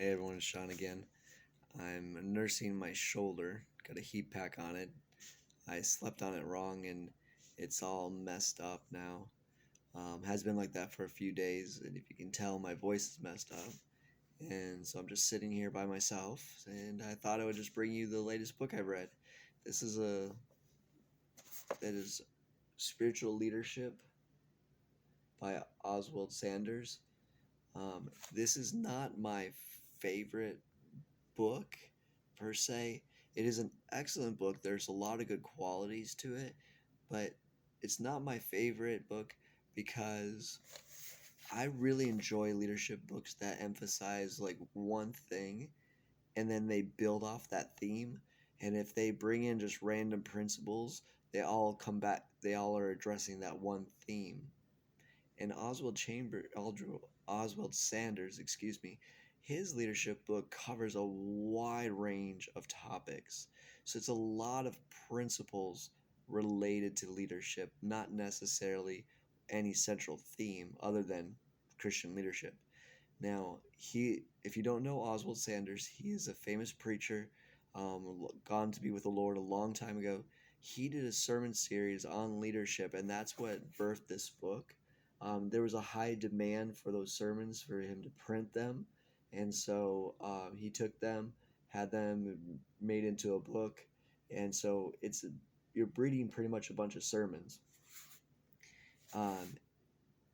Hey everyone, it's Sean again. I'm nursing my shoulder, got a heat pack on it. I slept on it wrong and it's all messed up now. Has been like that for a few days, and if you can tell, my voice is messed up. And so I'm just sitting here by myself, and I thought I would just bring you the latest book I've read. This is it is Spiritual Leadership by Oswald Sanders. This is not my favorite book per se. It is an excellent book. There's a lot of good qualities to it, but it's not my favorite book because I really enjoy leadership books that emphasize like one thing and then they build off that theme. And if they bring in just random principles, they all come back, they all are addressing that one theme. And Oswald Sanders, excuse me, his leadership book covers a wide range of topics. So it's a lot of principles related to leadership, not necessarily any central theme other than Christian leadership. Now, if you don't know Oswald Sanders, he is a famous preacher, gone to be with the Lord a long time ago. He did a sermon series on leadership, and that's what birthed this book. There was a high demand for those sermons for him to print them, and so he took them, had them made into a book, and so you're reading pretty much a bunch of sermons. Um,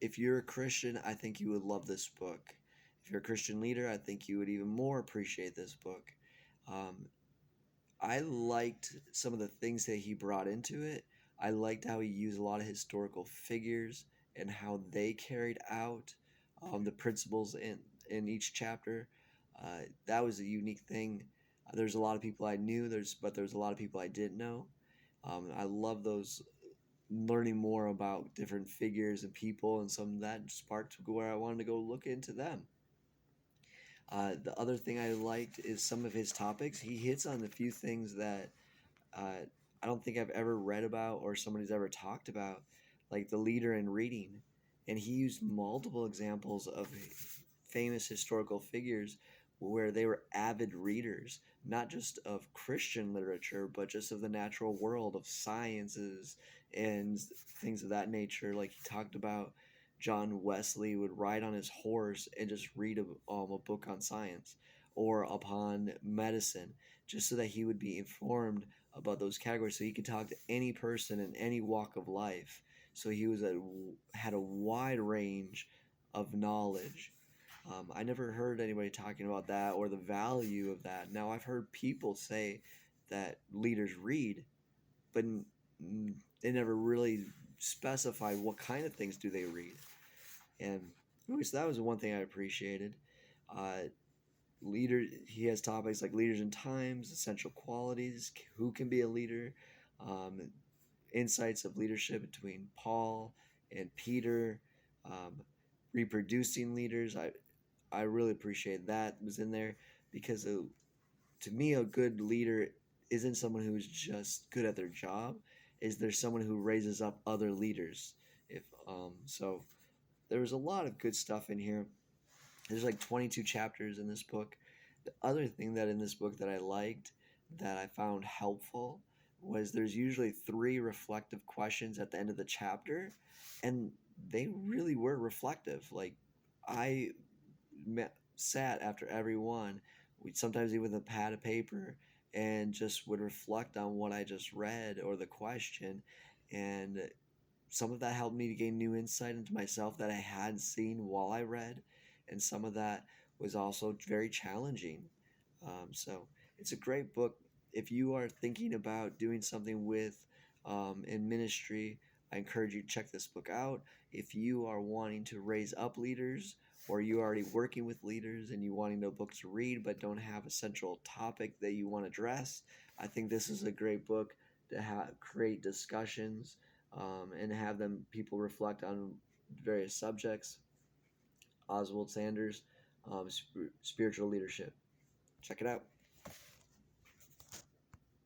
if you're a Christian, I think you would love this book. If you're a Christian leader, I think you would even more appreciate this book. Um, I liked some of the things that he brought into it. I liked how he used a lot of historical figures and how they carried out the principles in each chapter. That was a unique thing. There's a lot of people I knew, but there's a lot of people I didn't know. I love those learning more about different figures and people, and some of that sparked where I wanted to go look into them. The other thing I liked is some of his topics. He hits on a few things that I don't think I've ever read about or somebody's ever talked about, like the leader in reading. And he used multiple examples of famous historical figures where they were avid readers, not just of Christian literature, but just of the natural world, of sciences and things of that nature. Like he talked about John Wesley would ride on his horse and just read a book on science or upon medicine, just so that he would be informed about those categories, so he could talk to any person in any walk of life. So he had a wide range of knowledge. I never heard anybody talking about that or the value of that. Now I've heard people say that leaders read, but they never really specified what kind of things do they read. And so that was one thing I appreciated. Uh, he has topics like leaders in times, essential qualities, who can be a leader, um, insights of leadership between Paul and Peter, um, reproducing leaders. I really appreciate that was in there because to me a good leader isn't someone who's just good at their job. Is there someone who raises up other leaders? If so, there was a lot of good stuff in here. There's like 22 chapters in this book. The other thing that in this book that I liked, that I found helpful, was there's usually 3 reflective questions at the end of the chapter, and they really were reflective. Like I sat after every one, we sometimes even with a pad of paper, and just would reflect on what I just read or the question, and some of that helped me to gain new insight into myself that I hadn't seen while I read, and some of that was also very challenging. So it's a great book. If you are thinking about doing something with in ministry, I encourage you to check this book out. If you are wanting to raise up leaders, or you are already working with leaders and you wanting a book to read but don't have a central topic that you want to address, I think this is a great book to create discussions and have them people reflect on various subjects. Oswald Sanders, spiritual leadership. Check it out.